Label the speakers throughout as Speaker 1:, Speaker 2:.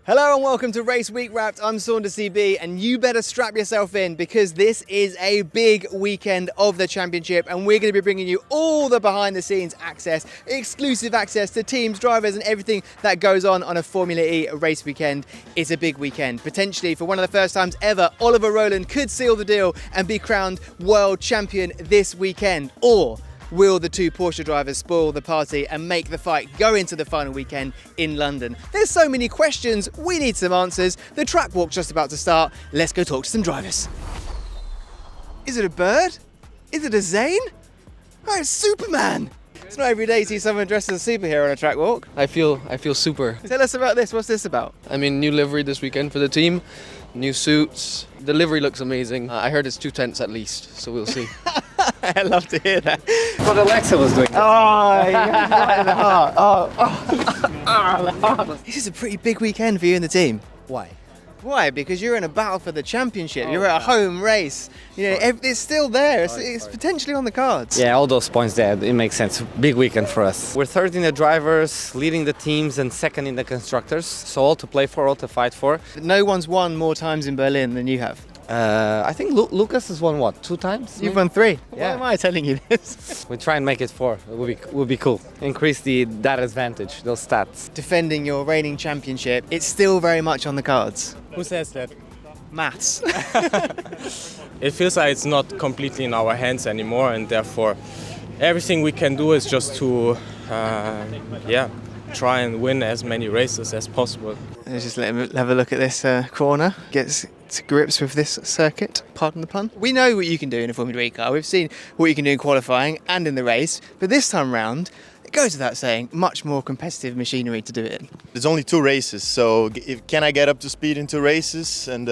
Speaker 1: Hello and welcome to Race Week Wrapped. I'm Saunders CB and you better strap yourself in because this is a big weekend of the championship and we're going to be bringing you all the behind the scenes access, exclusive access to teams, drivers and everything that goes on a Formula E race weekend. It's a big weekend. Potentially for one of the first times ever, Oliver Rowland could seal the deal and be crowned world champion this weekend. Or will the two Porsche drivers spoil the party and make the fight go into the final weekend in London? There's so many questions, we need some answers. The track walk's just about to start. Let's go talk to some drivers. Is it a bird? Is it a Zane? Oh, it's Superman! It's not every day you see someone dressed as a superhero on a track walk.
Speaker 2: I feel super.
Speaker 1: Tell us about this, what's this about?
Speaker 2: I mean, new livery this weekend for the team, new suits. The livery looks amazing. I heard it's 2 tenths at least, so we'll see.
Speaker 1: I love to hear that.
Speaker 3: What Alexa was doing.
Speaker 1: Oh, right in the heart. Oh. This is a pretty big weekend for you and the team.
Speaker 3: Why?
Speaker 1: Why? Because you're in a battle for the championship. You're at a home race. You know, it's still there. It's potentially on the cards.
Speaker 3: Yeah, all those points there, it makes sense. Big weekend for us. We're third in the drivers, leading the teams, and second in the constructors. So all to play for, all to fight for.
Speaker 1: No one's won more times in Berlin than you have.
Speaker 3: I think Lucas has won, 2 times?
Speaker 1: You've won 3.
Speaker 3: Yeah.
Speaker 1: Why am I telling you this?
Speaker 3: We try and make it 4. It would be cool. Increase that advantage, those stats.
Speaker 1: Defending your reigning championship, it's still very much on the cards.
Speaker 4: Who says that?
Speaker 1: Maths.
Speaker 4: It feels like it's not completely in our hands anymore, and therefore everything we can do is just to try and win as many races as possible.
Speaker 1: Let's just let him have a look at this corner. Gets to grips with this circuit, pardon the pun. We know what you can do in a Formula E car. We've seen what you can do in qualifying and in the race, but this time round, it goes without saying, much more competitive machinery to do it in.
Speaker 5: There's only 2 races, so can I get up to speed in 2 races? And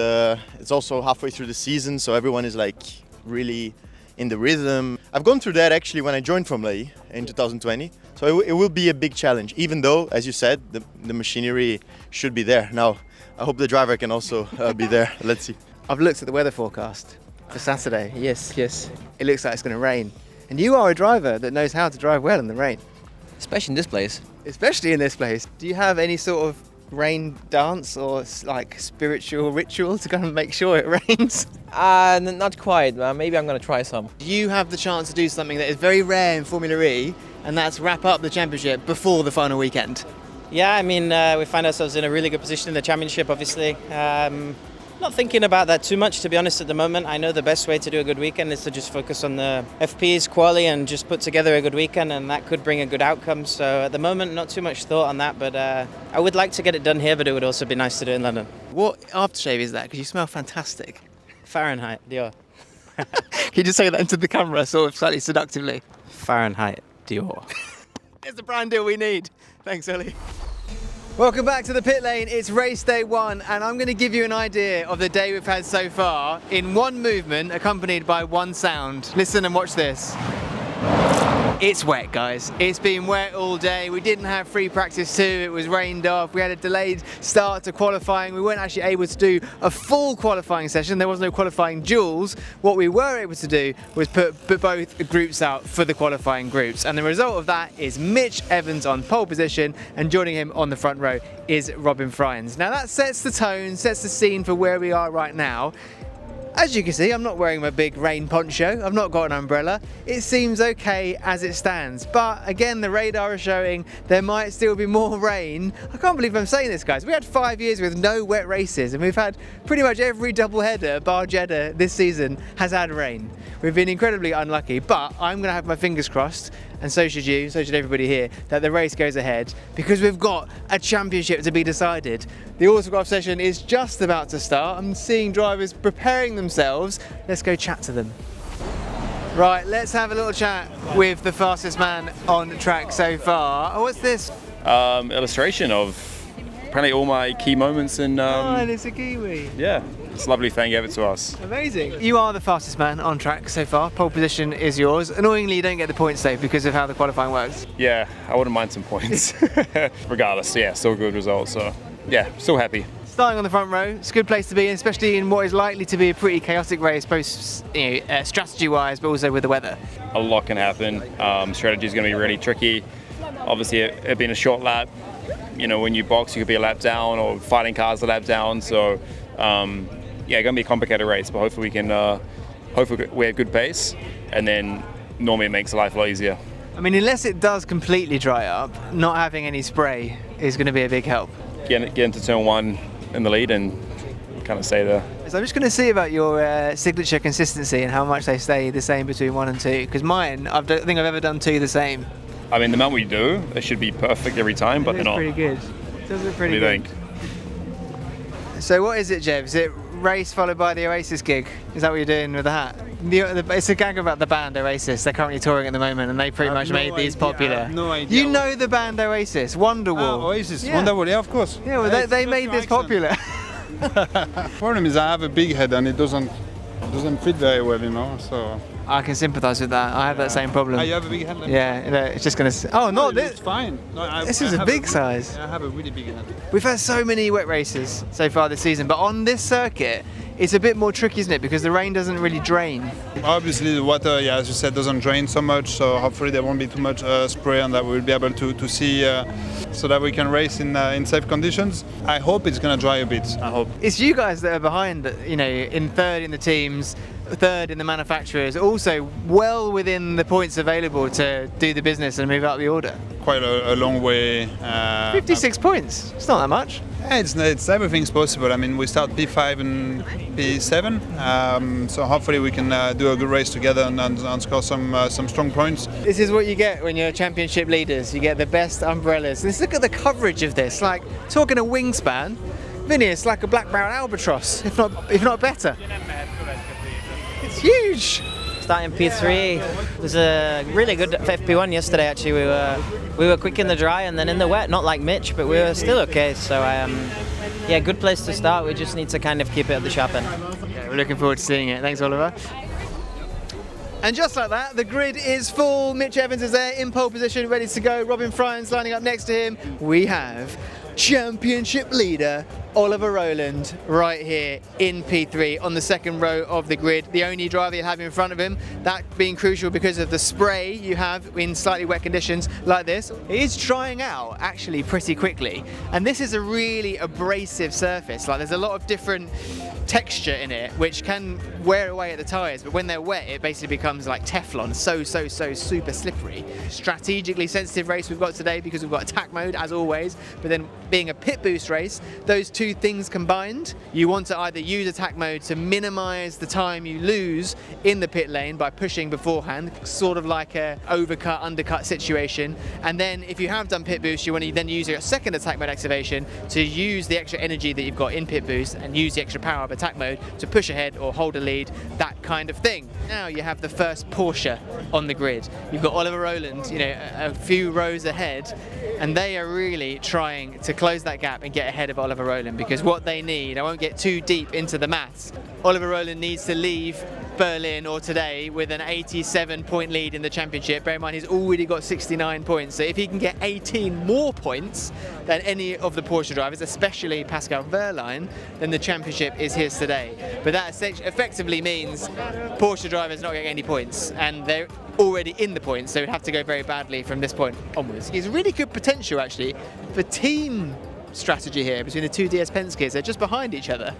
Speaker 5: it's also halfway through the season, so everyone is like really in the rhythm. I've gone through that actually when I joined Formula E in 2020, so it will be a big challenge, even though, as you said, the machinery should be there. Now, I hope the driver can also be there. Let's see.
Speaker 1: I've looked at the weather forecast for Saturday. Yes. It looks like it's going to rain. And you are a driver that knows how to drive well in the rain.
Speaker 2: Especially in this place.
Speaker 1: Especially in this place. Do you have any sort of rain dance or like spiritual ritual to kind of make sure it rains?
Speaker 2: Not quite. Maybe I'm going to try some.
Speaker 1: You have the chance to do something that is very rare in Formula E, and that's wrap up the championship before the final weekend.
Speaker 6: Yeah, I mean, we find ourselves in a really good position in the championship, obviously. Not thinking about that too much, to be honest, at the moment. I know the best way to do a good weekend is to just focus on the FPs, quali, and just put together a good weekend, and that could bring a good outcome. So at the moment, not too much thought on that, but I would like to get it done here, but it would also be nice to do it in London.
Speaker 1: What aftershave is that? Because you smell fantastic.
Speaker 6: Fahrenheit, Dior.
Speaker 1: Can you just say that into the camera, sort of slightly seductively?
Speaker 6: Fahrenheit, Dior.
Speaker 1: It's the brand deal we need. Thanks, Ollie. Welcome back to the pit lane. It's race day 1 and I'm going to give you an idea of the day we've had so far in one movement accompanied by one sound. Listen and watch this. It's wet, guys. It's been wet all day. We didn't have free practice 2. It was rained off. We had a delayed start to qualifying. We weren't actually able to do a full qualifying session. There was no qualifying duels. What we were able to do was put both groups out for the qualifying groups. And the result of that is Mitch Evans on pole position, and joining him on the front row is Robin Fryans. Now that sets the tone, sets the scene for where we are right now. As you can see, I'm not wearing my big rain poncho, I've not got an umbrella. It seems okay as it stands, but again, the radar is showing there might still be more rain. I can't believe I'm saying this, guys. We had 5 years with no wet races, and we've had pretty much every doubleheader, bar Jeddah, this season has had rain. We've been incredibly unlucky, but I'm gonna have my fingers crossed, and so should you, so should everybody here, that the race goes ahead, because we've got a championship to be decided. The autograph session is just about to start. I'm seeing drivers preparing themselves. Let's go chat to them. Right, let's have a little chat with the fastest man on track so far. Oh, what's this?
Speaker 7: Illustration of apparently all my key moments in.
Speaker 1: Oh, it's a Kiwi.
Speaker 7: Yeah, it's a lovely fan gave it to us.
Speaker 1: Amazing. You are the fastest man on track so far. Pole position is yours. Annoyingly, you don't get the points though because of how the qualifying works.
Speaker 7: Yeah, I wouldn't mind some points. Regardless, yeah, still a good result. So yeah, still happy.
Speaker 1: Starting on the front row, it's a good place to be, especially in what is likely to be a pretty chaotic race, both strategy-wise, but also with the weather.
Speaker 7: A lot can happen. Strategy is going to be really tricky. Obviously, it being a short lap, you know, when you box, you could be a lap down, or fighting cars a lap down. So, yeah, going to be a complicated race, but hopefully we can, hopefully we have good pace, and then normally it makes life a lot easier.
Speaker 1: I mean, unless it does completely dry up, not having any spray is going to be a big help.
Speaker 7: Get into turn 1 in the lead and kind of stay there.
Speaker 1: So I'm just going to see about your signature consistency and how much they stay the same between 1 and 2, because mine, I don't think I've ever done 2 the same.
Speaker 7: I mean, the amount we do, it should be perfect every time, but they're not.
Speaker 1: Pretty good. It does look pretty
Speaker 7: What do you
Speaker 1: good.
Speaker 7: think?
Speaker 1: So what is it, Jev? Is it race followed by the Oasis gig? Is that what you're doing with the hat? It's a gag about the band Oasis. They're currently touring at the moment, and they pretty much made these popular.
Speaker 8: I have no idea.
Speaker 1: You know the band Oasis, Wonderwall.
Speaker 8: Oasis,
Speaker 1: Yeah.
Speaker 8: Wonderwall, yeah, of course.
Speaker 1: Yeah, well, they made this popular.
Speaker 8: Problem is I have a big head and it doesn't fit very well, you know. So.
Speaker 1: I can sympathise with that. I have that same problem.
Speaker 8: Oh, you have a big head?
Speaker 1: Yeah, no, it's just going to... Oh, not this.
Speaker 8: It's fine. No,
Speaker 1: This is a big size.
Speaker 8: I have a really big head.
Speaker 1: We've had so many wet races so far this season, but on this circuit, it's a bit more tricky, isn't it? Because the rain doesn't really drain.
Speaker 8: Obviously, the water, yeah, as you said, doesn't drain so much, so hopefully there won't be too much spray, and that we'll be able to see, so that we can race in safe conditions. I hope it's going to dry a bit. I hope.
Speaker 1: It's you guys that are behind, you know, in third in the teams, third in the manufacturers, also well within the points available to do the business and move up the order.
Speaker 8: Quite a long way.
Speaker 1: 56 points. It's not that much.
Speaker 8: Yeah, it's everything's possible. I mean, we start P5 and P7, so hopefully we can do a good race together and score some strong points.
Speaker 1: This is what you get when you're championship leaders. You get the best umbrellas. Let's look at the coverage of this. Like, talking a wingspan, Vinny, it's like a black-brown albatross, if not better. It's huge.
Speaker 6: Starting P3, it was a really good FP1 yesterday. Actually, we were quick in the dry and then in the wet. Not like Mitch, but we were still okay. So yeah, good place to start. We just need to kind of keep it at the sharp end.
Speaker 1: Yeah, we're looking forward to seeing it. Thanks, Oliver. And just like that, the grid is full. Mitch Evans is there in pole position, ready to go. Robin Fryon's lining up next to him. We have championship leader Oliver Rowland right here in P3 on the second row of the grid, the only driver you have in front of him, that being crucial because of the spray you have in slightly wet conditions like this. It is drying out actually pretty quickly, and this is a really abrasive surface. Like, there's a lot of different texture in it which can wear away at the tyres, but when they're wet it basically becomes like Teflon, so super slippery. Strategically sensitive race we've got today because we've got attack mode as always, but then being a pit boost race, those two things combined, you want to either use attack mode to minimize the time you lose in the pit lane by pushing beforehand, sort of like a overcut undercut situation, and then if you have done pit boost you want to then use your second attack mode activation to use the extra energy that you've got in pit boost and use the extra power of attack mode to push ahead or hold a lead, that kind of thing. Now you have the first Porsche on the grid. You've got Oliver Rowland, you know, a few rows ahead, and they are really trying to close that gap and get ahead of Oliver Rowland, because what they need, I won't get too deep into the maths, Oliver Rowland needs to leave Berlin or today with an 87-point lead in the championship. Bear in mind he's already got 69 points, so if he can get 18 more points than any of the Porsche drivers, especially Pascal Wehrlein, then the championship is his today. But that effectively means Porsche drivers not getting any points, and they're already in the points, so it would have to go very badly from this point onwards. It's really good potential actually for team strategy here between the two DS Penske's. They're just behind each other,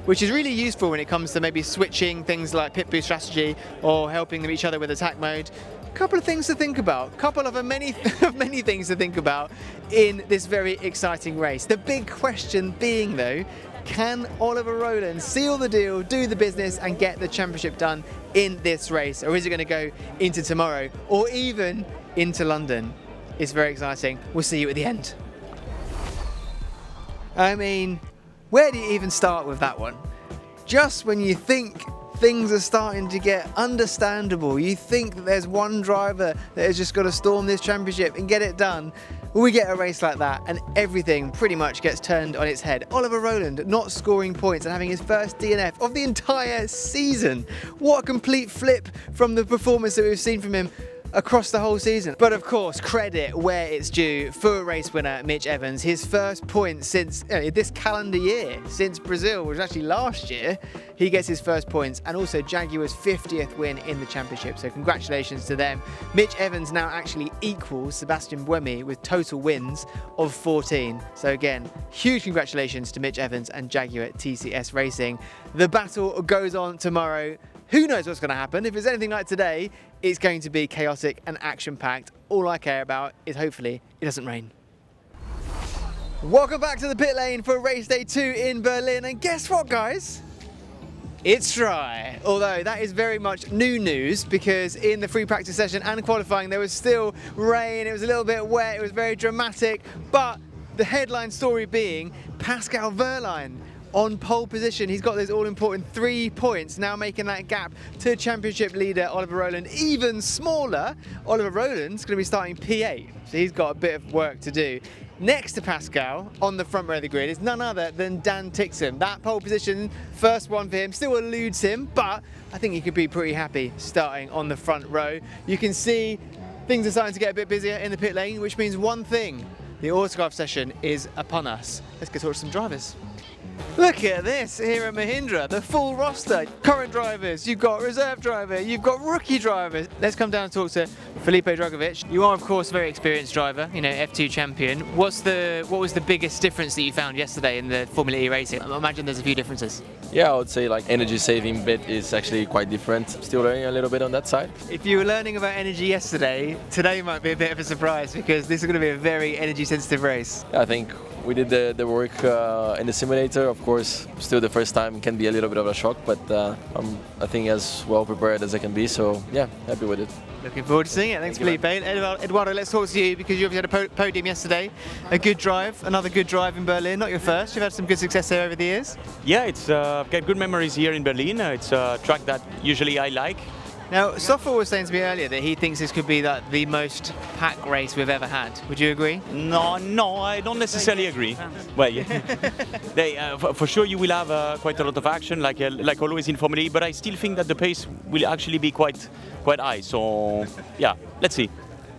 Speaker 1: which is really useful when it comes to maybe switching things like pit boost strategy or helping them each other with attack mode. A couple of things to think about, couple of many things to think about in this very exciting race. The big question being though, can Oliver Rowland seal the deal, do the business and get the championship done in this race, or is it going to go into tomorrow or even into London? It's very exciting. We'll see you at the end. I mean, where do you even start with that one? Just when you think things are starting to get understandable, you think that there's one driver that has just got to storm this championship and get it done, we get a race like that and everything pretty much gets turned on its head. Oliver Rowland not scoring points and having his first DNF of the entire season. What a complete flip from the performance that we've seen from him across the whole season. But of course, credit where it's due for race winner Mitch Evans. His first point since this calendar year, since Brazil, which was actually last year. He gets his first points, and also Jaguar's 50th win in the championship. So congratulations to them. Mitch Evans now actually equals Sebastian Buemi with total wins of 14. So again, huge congratulations to Mitch Evans and Jaguar TCS Racing. The battle goes on tomorrow. Who knows what's going to happen? If it's anything like today, it's going to be chaotic and action-packed. All I care about is hopefully it doesn't rain. Welcome back to the pit lane for race day 2 in Berlin. And guess what, guys? It's dry, although that is very much new news because in the free practice session and qualifying there was still rain, it was a little bit wet, it was very dramatic, but the headline story being Pascal Wehrlein on pole position. He's got those all-important 3 points, now making that gap to championship leader Oliver Rowland even smaller. Oliver Rowland's going to be starting P8, so he's got a bit of work to do. Next to Pascal, on the front row of the grid, is none other than Dan Tixon. That pole position, first one for him, still eludes him, but I think he could be pretty happy starting on the front row. You can see things are starting to get a bit busier in the pit lane, which means one thing, the autograph session is upon us. Let's go talk to some drivers. Look at this here at Mahindra, the full roster. Current drivers, you've got reserve driver, you've got rookie drivers. Let's come down and talk to Felipe Drugovich. You are of course a very experienced driver, you know, F2 champion. What was the biggest difference that you found yesterday in the Formula E racing? I imagine there's a few differences.
Speaker 9: Yeah, I would say like energy saving bit is actually quite different. Still learning a little bit on that side.
Speaker 1: If you were learning about energy yesterday, today might be a bit of a surprise because this is going to be a very energy sensitive race.
Speaker 9: I think we did the work in the simulator. Of course, still the first time can be a little bit of a shock, but I think as well prepared as I can be, so yeah, happy with it.
Speaker 1: Looking forward to seeing it. Thanks, Felipe. Eduardo, let's talk to you because you obviously had a podium yesterday. A good drive, another good drive in Berlin. Not your first. You've had some good success there over the years.
Speaker 10: Yeah, I've got good memories here in Berlin. It's a track that usually I like.
Speaker 1: Now, Stoffel was saying to me earlier that he thinks this could be the most pack race we've ever had. Would you agree?
Speaker 10: No, I don't necessarily agree. Well, yeah. For sure you will have quite a lot of action, like always in Formula E, but I still think that the pace will actually be quite high. So, yeah, let's see.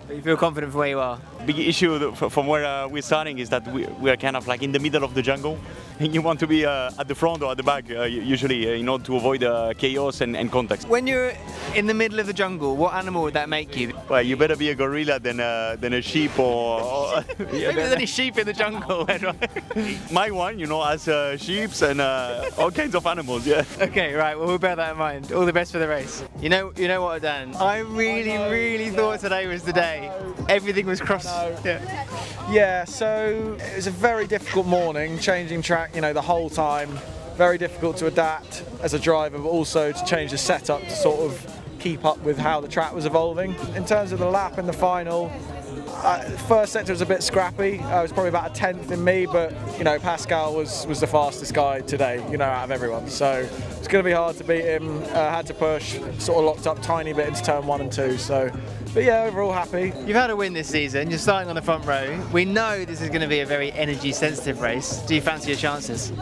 Speaker 1: But you feel confident for where you are?
Speaker 10: Big issue from where we're starting is that we are kind of like in the middle of the jungle. And you want to be at the front or at the back, usually, in order to avoid chaos and contact.
Speaker 1: When you're in the middle of the jungle, what animal would that make you?
Speaker 10: Well, you better be a gorilla than a sheep or
Speaker 1: Maybe there's any sheep in the jungle.
Speaker 10: My one, has sheep and all kinds of animals, yeah.
Speaker 1: Okay, right, well, we'll bear that in mind. All the best for the race. You know what, Dan? I really thought today was the day. Everything was crossed.
Speaker 11: Yeah, so it was a very difficult morning, changing track, the whole time. Very difficult to adapt as a driver, but also to change the setup to sort of keep up with how the track was evolving. In terms of the lap in the final, first sector was a bit scrappy. It was probably about a 10th in me, but Pascal was the fastest guy today, out of everyone. So it's going to be hard to beat him. Had to push, sort of locked up tiny bit into turn 1 and 2. So, but yeah, overall happy.
Speaker 1: You've had a win this season. You're starting on the front row. We know this is going to be a very energy-sensitive race. Do you fancy your chances?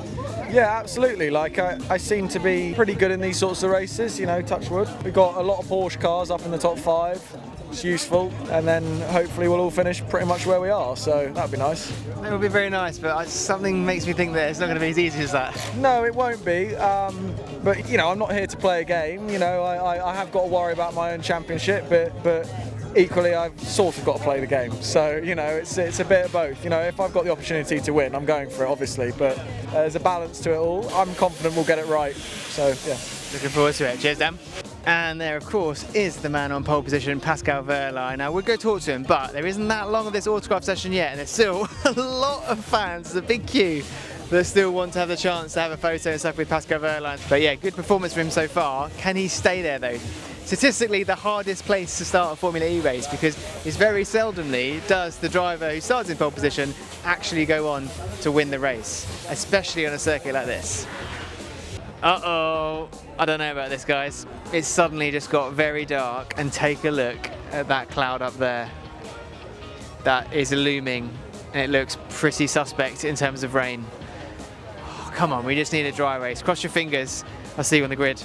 Speaker 11: Yeah, absolutely. I seem to be pretty good in these sorts of races, touch wood. We've got a lot of Porsche cars up in the top 5. It's useful, and then hopefully we'll all finish pretty much where we are, so that'd be nice.
Speaker 1: It would be very nice, but something makes me think that it's not going to be as easy as that.
Speaker 11: No, it won't be, but I'm not here to play a game. I have got to worry about my own championship, but equally I've sort of got to play the game, so it's a bit of both. If I've got the opportunity to win, I'm going for it, obviously, but there's a balance to it all. I'm confident we'll get it right, so yeah.
Speaker 1: Looking forward to it. Cheers, Dan. And there, of course, is the man on pole position, Pascal Wehrlein. Now, we'll go talk to him, but there isn't that long of this autograph session yet, and there's still a lot of fans, there's a big queue, that still want to have the chance to have a photo and stuff with Pascal Wehrlein. But yeah, good performance for him so far. Can he stay there, though? Statistically, the hardest place to start a Formula E race, because it's very seldomly does the driver who starts in pole position actually go on to win the race, especially on a circuit like this. Uh-oh, I don't know about this, guys. It's suddenly just got very dark, and take a look at that cloud up there. That is looming, and it looks pretty suspect in terms of rain. Oh, come on, we just need a dry race. Cross your fingers. I'll see you on the grid.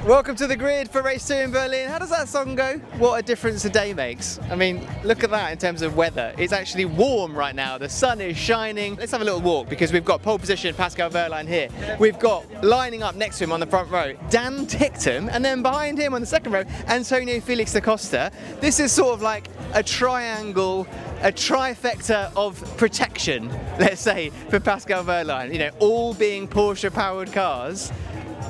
Speaker 1: Welcome to the grid for race 2 in Berlin. How does that song go? What a difference a day makes. I mean, look at that in terms of weather. It's actually warm right now. The sun is shining. Let's have a little walk because we've got pole position Pascal Wehrlein here. We've got lining up next to him on the front row, Dan Ticktum, and then behind him on the second row, Antonio Felix da Costa. This is sort of like a triangle, a trifecta of protection, let's say, for Pascal Wehrlein. You know, all being Porsche-powered cars.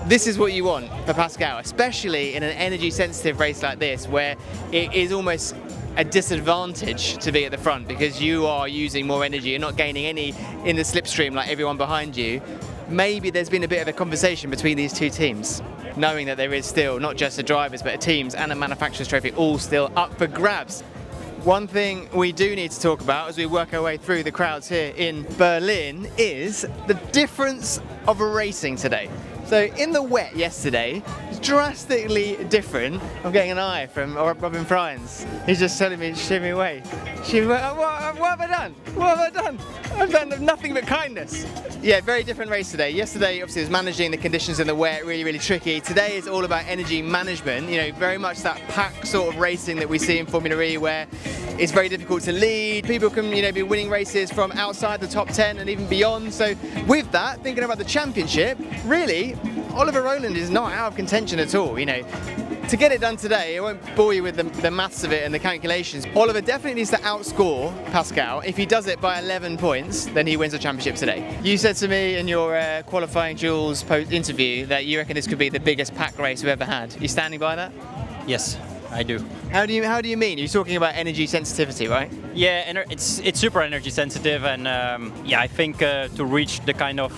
Speaker 1: This is what you want for Pascal, especially in an energy-sensitive race like this, where it is almost a disadvantage to be at the front because you are using more energy. You're not gaining any in the slipstream like everyone behind you. Maybe there's been a bit of a conversation between these two teams, knowing that there is still not just the drivers, but a teams and a manufacturer's trophy all still up for grabs. One thing we do need to talk about as we work our way through the crowds here in Berlin is the difference of racing today. So in the wet yesterday, it's drastically different. I'm getting an eye from Robin Fryans. He's just telling me to shimmy away. Shimmy away. What have I done? What have I done? I've done nothing but kindness. Yeah, very different race today. Yesterday, obviously, was managing the conditions in the wet, really, really tricky. Today is all about energy management. You know, very much that pack sort of racing that we see in Formula E, where it's very difficult to lead. People can, you know, be winning races from outside the top 10 and even beyond. So with that, thinking about the championship, really, Oliver Rowland is not out of contention at all. You know, to get it done today, I won't bore you with the maths of it and the calculations. Oliver definitely needs to outscore Pascal. If he does it by 11 points, then he wins the championship today. You said to me in your qualifying Jules post interview that you reckon this could be the biggest pack race we've ever had. Are you standing by that?
Speaker 12: Yes, I do.
Speaker 1: How do you mean? You're talking about energy sensitivity, right?
Speaker 12: Yeah, it's super energy sensitive, and yeah, I think to reach the kind of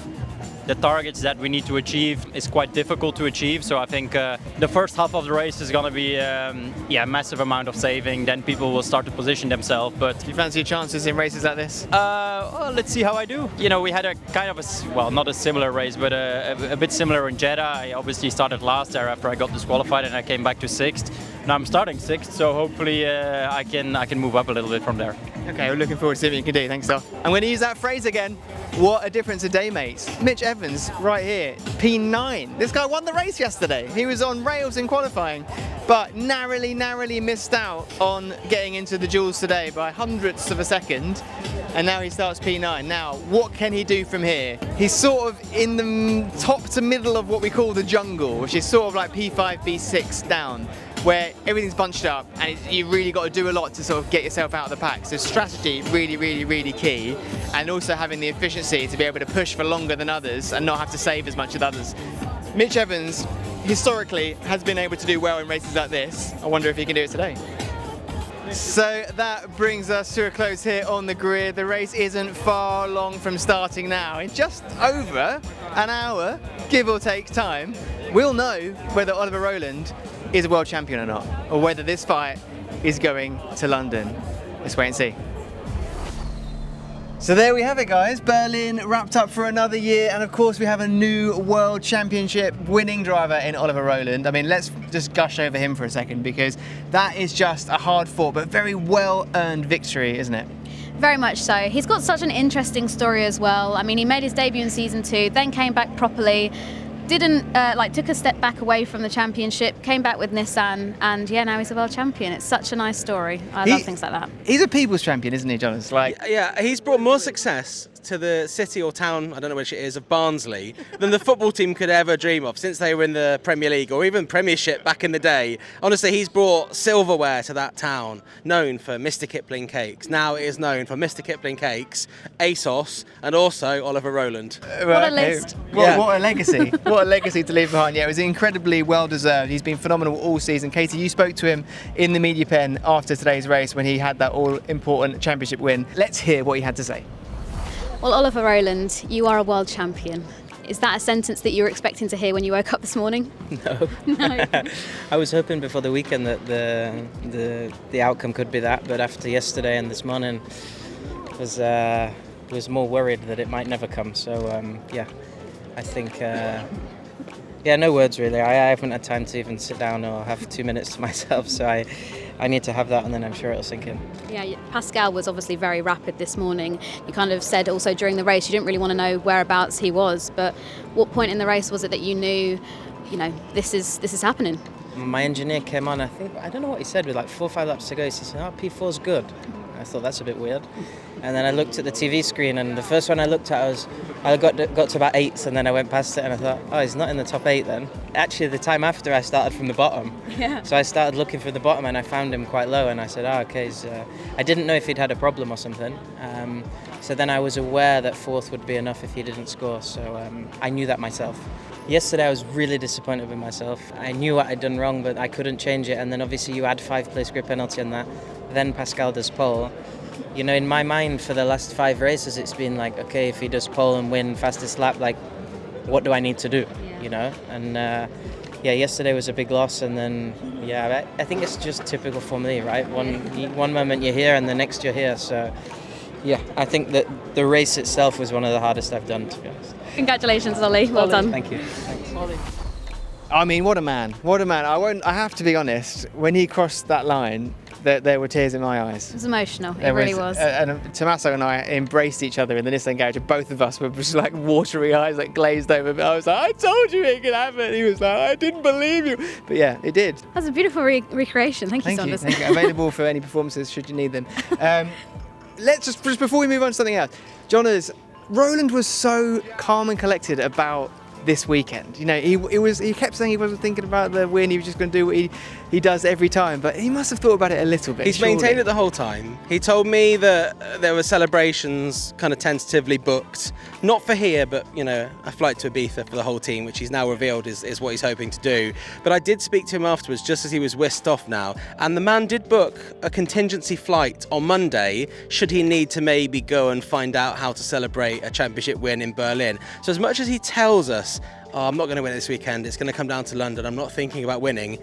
Speaker 12: the targets that we need to achieve is quite difficult to achieve. So I think the first half of the race is going to be yeah, a massive amount of saving. Then people will start to position themselves. But
Speaker 1: do you fancy your chances in races like this?
Speaker 12: Well, let's see how I do. You know, we had a kind of a, well, not a similar race, but a bit similar in Jeddah. I obviously started last there after I got disqualified, and I came back to 6th. Now I'm starting 6th, so hopefully I can move up a little bit from there.
Speaker 1: Okay, we're looking forward to seeing what you can do. Thanks, Sal. I'm going to use that phrase again. What a difference a day makes. Mitch Evans, right here, P9. This guy won the race yesterday. He was on rails in qualifying, but narrowly missed out on getting into the Jules today by hundredths of a second, and now he starts P9. Now, what can he do from here? He's sort of in the top to middle of what we call the jungle, which is sort of like P5, P6 down, where everything's bunched up and you really got to do a lot to sort of get yourself out of the pack. So strategy, really key, and also having the efficiency to be able to push for longer than others and not have to save as much as others. Mitch Evans, historically, has been able to do well in races like this. I wonder if he can do it today. So that brings us to a close here on the grid. The race isn't far long from starting now. In just over an hour, give or take time, we'll know whether Oliver Rowland is a world champion or not, or whether this fight is going to London. Let's wait and see. So there we have it, guys. Berlin wrapped up for another year, and of course we have a new World Championship winning driver in Oliver Rowland. I mean, let's just gush over him for a second, because that is just a hard-fought but very well-earned victory, isn't it?
Speaker 13: Very much so. He's got such an interesting story as well. I mean, he made his debut in season 2, then came back properly, didn't took a step back away from the championship, came back with Nissan, and yeah, now he's a world champion. It's such a nice story. I love things like that.
Speaker 1: He's a people's champion, isn't he, Jonas? Like,
Speaker 14: yeah, he's brought more success to the city or town, I don't know which it is, of Barnsley than the football team could ever dream of since they were in the Premier League or even Premiership back in the day. Honestly, he's brought silverware to that town, known for Mr. Kipling cakes. Now it is known for Mr. Kipling cakes, ASOS, and also Oliver Rowland.
Speaker 13: What a list.
Speaker 1: What a legacy. What a legacy to leave behind. Yeah, it was incredibly well deserved. He's been phenomenal all season. Katie, you spoke to him in the media pen after today's race when he had that all-important championship win. Let's hear what he had to say.
Speaker 13: Well, Oliver Rowland, you are a world champion. Is that a sentence that you were expecting to hear when you woke up this morning?
Speaker 6: No.
Speaker 13: No.
Speaker 6: I was hoping before the weekend that the outcome could be that, but after yesterday and this morning, was more worried that it might never come. So yeah, I think yeah, no words really. I haven't had time to even sit down or have 2 minutes to myself, so I need to have that, and then I'm sure it'll sink in.
Speaker 13: Yeah, Pascal was obviously very rapid this morning. You kind of said also during the race you didn't really want to know whereabouts he was, but what point in the race was it that you knew you know, this is happening.
Speaker 6: My engineer came on, I don't know what he said, with like 4 or 5 laps to go. He said, oh, P4's good. I thought that's a bit weird. And then I looked at the TV screen, and the first one I looked at, I got to about 8th, and then I went past it and I thought, oh, he's not in the top 8 then. Actually, the time after, I started from the bottom.
Speaker 13: Yeah.
Speaker 6: So I started looking for the bottom, and I found him quite low, and I said, oh, okay. I didn't know if he'd had a problem or something. So then I was aware that 4th would be enough if he didn't score, so I knew that myself. Yesterday I was really disappointed with myself. I knew what I'd done wrong, but I couldn't change it, and then obviously you add 5-place grid penalty on that, then Pascal does pole. You know, in my mind for the last 5 races it's been like, okay, if he does pole and win fastest lap, like, what do I need to do? You know, and yesterday was a big loss, and then I think it's just typical Formula E, right? One moment you're here and the next you're here, so yeah, I think that the race itself was one of the hardest I've done, to be honest.
Speaker 13: Congratulations, Ollie. Well done.
Speaker 6: Thank you. Thanks.
Speaker 1: I mean, what a man. What a man. I have to be honest, when he crossed that line, there were tears in my eyes.
Speaker 13: It was emotional. It really was.
Speaker 1: And Tommaso and I embraced each other in the Nissan garage, and both of us were just like watery eyes, like glazed over. But I was like, I told you it could happen. He was like, I didn't believe you. But yeah, it did.
Speaker 13: That's a beautiful recreation. Thank you, Saunders.
Speaker 1: Thank you. Available for any performances should you need them. Let's just before we move on to something else, Jonas, Rowland was so calm and collected about this weekend. You know, he kept saying he wasn't thinking about the win, he was just going to do what he does every time, but he must have thought about it a little bit.
Speaker 14: He's maintained it the whole time. He told me that there were celebrations kind of tentatively booked, not for here, but, you know, a flight to Ibiza for the whole team, which he's now revealed is what he's hoping to do. But I did speak to him afterwards, just as he was whisked off now, and the man did book a contingency flight on Monday, should he need to maybe go and find out how to celebrate a championship win in Berlin. So as much as he tells us, oh, I'm not going to win this weekend, it's going to come down to London, I'm not thinking about winning,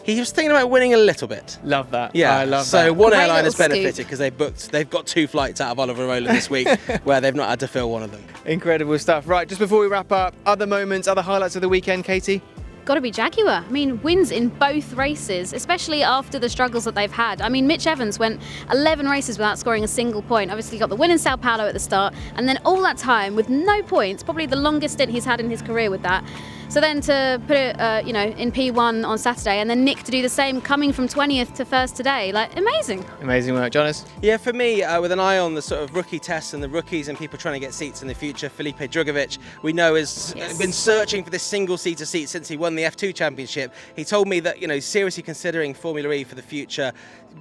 Speaker 14: he was thinking about winning a little bit.
Speaker 1: Love that.
Speaker 14: Yeah,
Speaker 1: I love that.
Speaker 14: So one
Speaker 13: Great
Speaker 14: airline has
Speaker 13: little
Speaker 14: benefited because they've got 2 flights out of Oliver Rowland this week where they've not had to fill one of them.
Speaker 1: Incredible stuff. Right, just before we wrap up, other moments, other highlights of the weekend, Katie?
Speaker 13: Got to be Jaguar. I mean, wins in both races, especially after the struggles that they've had. I mean, Mitch Evans went 11 races without scoring a single point. Obviously, got the win in Sao Paulo at the start, and then all that time with no points, probably the longest stint he's had in his career with that. So then to put it, in P1 on Saturday, and then Nick to do the same, coming from 20th to 1st today, like, amazing.
Speaker 1: Amazing work, Jonas.
Speaker 14: Yeah, for me, with an eye on the sort of rookie tests and the rookies and people trying to get seats in the future, Felipe Drugovich, we know has been searching for this single-seater seat since he won the F2 championship. He told me that, seriously considering Formula E for the future,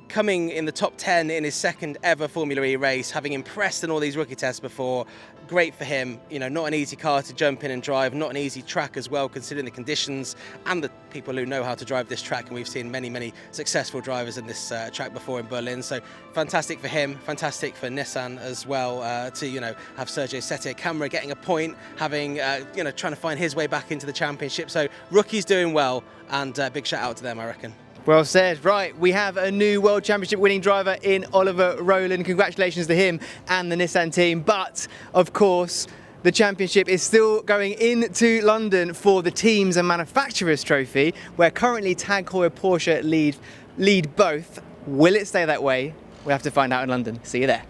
Speaker 14: coming in the top 10 in his 2nd ever Formula E race, having impressed in all these rookie tests before. Great for him, not an easy car to jump in and drive, not an easy track as well, considering the conditions and the people who know how to drive this track, and we've seen many successful drivers in this track before in Berlin, so fantastic for him, fantastic for Nissan as well, to have Sergio Sette Camera getting a point, having trying to find his way back into the championship, so rookies doing well, and big shout out to them, I reckon.
Speaker 1: Well said. Right, we have a new World Championship winning driver in Oliver Rowland. Congratulations to him and the Nissan team. But, of course, the championship is still going into London for the Teams and Manufacturers Trophy, where currently Tag Heuer Porsche lead both. Will it stay that way? We'll have to find out in London. See you there.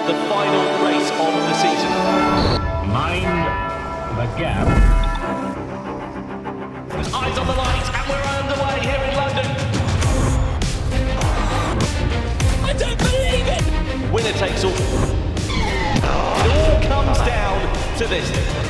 Speaker 15: The final race of the season. Mind the gap. There's eyes on the lights, and we're underway here in London. I don't believe it! Winner takes all. It all comes down to this.